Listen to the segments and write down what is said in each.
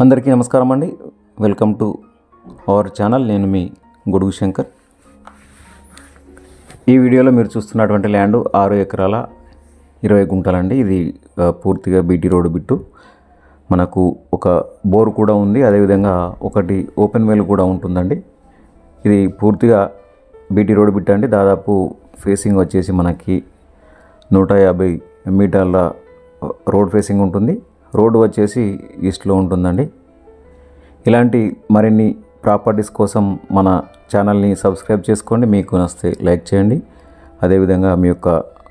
అందరికీ నమస్కారం అండి. Welcome to our channel. నేను మీ గొడుగు శంకర్. ఈ వీడియోలో మీరు చూస్తున్నటువంటి ల్యాండ్ 6 ఎకరాల 20 గుంటలండి. ఇది పూర్తిగా బీటీ రోడ్ బిట్టు. మనకు ఒక బోర్ కూడా ఉంది, అదేవిధంగా ఒకటి ఓపెన్ వెల్ కూడా ఉంటుందండి. ఇది పూర్తిగా బీటీ రోడ్ బిట్ అండి. దాదాపు ఫేసింగ్ వచ్చేసి మనకి 150 మీటర్ల రోడ్ ఫేసింగ్ ఉంటుంది. రోడ్డు వచ్చేసి ఈస్ట్లో ఉంటుందండి. ఇలాంటి మరిన్ని ప్రాపర్టీస్ కోసం మన ఛానల్ని సబ్స్క్రైబ్ చేసుకోండి. మీకు నచ్చితే లైక్ చేయండి, అదేవిధంగా మీ యొక్క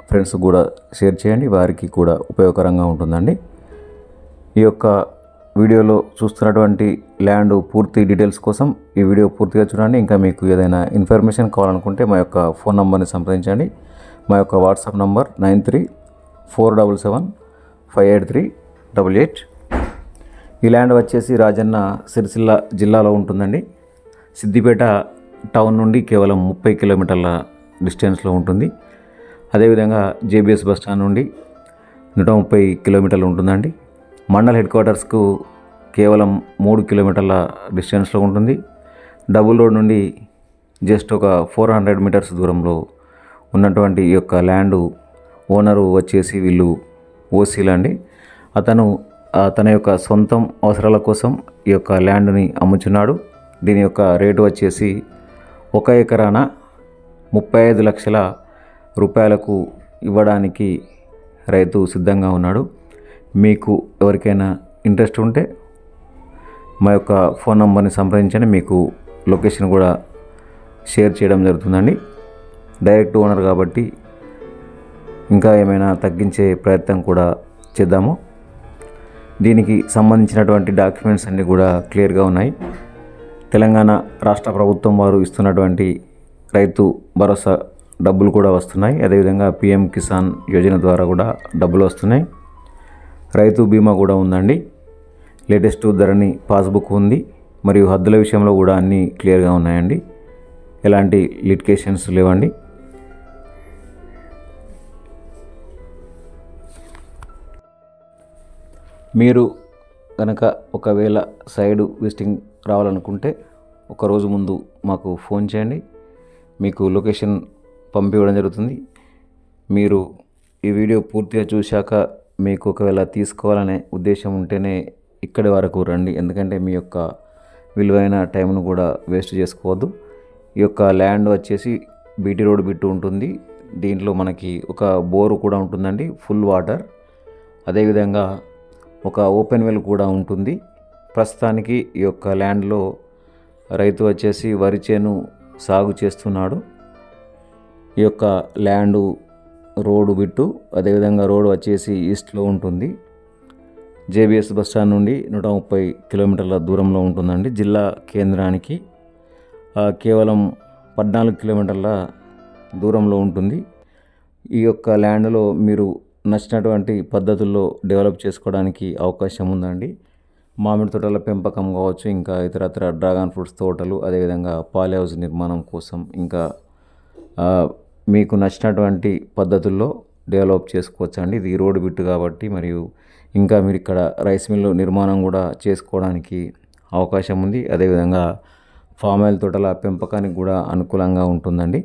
ఫ్రెండ్స్ కూడా షేర్ చేయండి, వారికి కూడా ఉపయోగకరంగా ఉంటుందండి. ఈ యొక్క వీడియోలో చూస్తున్నటువంటి ల్యాండ్ పూర్తి డీటెయిల్స్ కోసం ఈ వీడియో పూర్తిగా చూడండి. ఇంకా మీకు ఏదైనా ఇన్ఫర్మేషన్ కావాలనుకుంటే మా యొక్క ఫోన్ నంబర్ని సంప్రదించండి. మా యొక్క వాట్సాప్ నంబర్ 9347758388. ఈ ల్యాండ్ వచ్చేసి రాజన్న సిరిసిల్ల జిల్లాలో ఉంటుందండి. సిద్దిపేట టౌన్ నుండి కేవలం 30 కిలోమీటర్ల డిస్టెన్స్లో ఉంటుంది. అదేవిధంగా జేబీఎస్ బస్ స్టాండ్ నుండి 130 కిలోమీటర్లు ఉంటుందండి. మండల్ హెడ్ క్వార్టర్స్కు కేవలం 3 కిలోమీటర్ల డిస్టెన్స్లో ఉంటుంది. డబుల్ రోడ్ నుండి జస్ట్ ఒక 400 మీటర్స్ దూరంలో ఉన్నటువంటి ఈ యొక్క ల్యాండ్ ఓనరు వచ్చేసి వీళ్ళు ఓసీలండి. అతను తన యొక్క సొంతం అవసరాల కోసం ఈ యొక్క ల్యాండ్ని అమ్ముచున్నాడు. దీని యొక్క రేటు వచ్చేసి 1 ఎకరాన 35 లక్షల రూపాయలకు ఇవ్వడానికి రైతు సిద్ధంగా ఉన్నాడు. మీకు ఎవరికైనా ఇంట్రెస్ట్ ఉంటే మా యొక్క ఫోన్ నంబర్ని సంప్రదించండి. మీకు లొకేషన్ కూడా షేర్ చేయడం జరుగుతుందండి. డైరెక్ట్ ఓనర్ కాబట్టి ఇంకా ఏమైనా తగ్గించే ప్రయత్నం కూడా చేద్దాము. దీనికి సంబంధించినటువంటి డాక్యుమెంట్స్ అన్నీ కూడా క్లియర్గా ఉన్నాయి. తెలంగాణ రాష్ట్ర ప్రభుత్వం వారు ఇస్తున్నటువంటి రైతు భరోసా డబ్బులు కూడా వస్తున్నాయి. అదేవిధంగా పిఎం కిసాన్ యోజన ద్వారా కూడా డబ్బులు వస్తున్నాయి. రైతు బీమా కూడా ఉందండి. లేటెస్ట్ ధరణి పాస్బుక్ ఉంది. మరియు హద్దుల విషయంలో కూడా అన్నీ క్లియర్గా ఉన్నాయండి. ఎలాంటి లిటిగేషన్స్ లేవండి. మీరు కనుక ఒకవేళ సైడ్ విజిటింగ్ రావాలనుకుంటే ఒకరోజు ముందు మాకు ఫోన్ చేయండి. మీకు లొకేషన్ పంపివ్వడం జరుగుతుంది. మీరు ఈ వీడియో పూర్తిగా చూశాక మీకు ఒకవేళ తీసుకోవాలనే ఉద్దేశం ఉంటేనే ఇక్కడి వరకు రండి. ఎందుకంటే మీ యొక్క విలువైన టైంను కూడా వేస్ట్ చేసుకోవద్దు. ఈ యొక్క ల్యాండ్ వచ్చేసి బీటీ రోడ్ బిట్టు ఉంటుంది. దీంట్లో మనకి ఒక బోరు కూడా ఉంటుందండి, ఫుల్ వాటర్. అదేవిధంగా ఒక ఓపెన్ వెల్ కూడా ఉంటుంది. ప్రస్తుతానికి ఈ యొక్క ల్యాండ్లో రైతు వచ్చేసి వరి చేను సాగు చేస్తున్నాడు. ఈ యొక్క ల్యాండ్ రోడ్డు బిట్టు, అదేవిధంగా రోడ్ వచ్చేసి ఈస్ట్లో ఉంటుంది. జేబీఎస్ బస్ స్టాండ్ నుండి 130 కిలోమీటర్ల దూరంలో ఉంటుందండి. జిల్లా కేంద్రానికి కేవలం 14 కిలోమీటర్ల దూరంలో ఉంటుంది. ఈ యొక్క ల్యాండ్లో మీరు నచ్చినటువంటి పద్ధతుల్లో డెవలప్ చేసుకోవడానికి అవకాశం ఉందండి. మామిడి తోటల పెంపకం కావచ్చు, ఇంకా ఇతరత్ర డ్రాగన్ ఫ్రూట్స్ తోటలు, అదేవిధంగా పాలి హౌస్ నిర్మాణం కోసం, ఇంకా మీకు నచ్చినటువంటి పద్ధతుల్లో డెవలప్ చేసుకోవచ్చు అండి. ఇది రోడ్డు బిట్టు కాబట్టి, మరియు ఇంకా మీరు ఇక్కడ రైస్ మిల్లు నిర్మాణం కూడా చేసుకోవడానికి అవకాశం ఉంది. అదేవిధంగా ఫామ్ ఆయిల్ తోటల పెంపకానికి కూడా అనుకూలంగా ఉంటుందండి.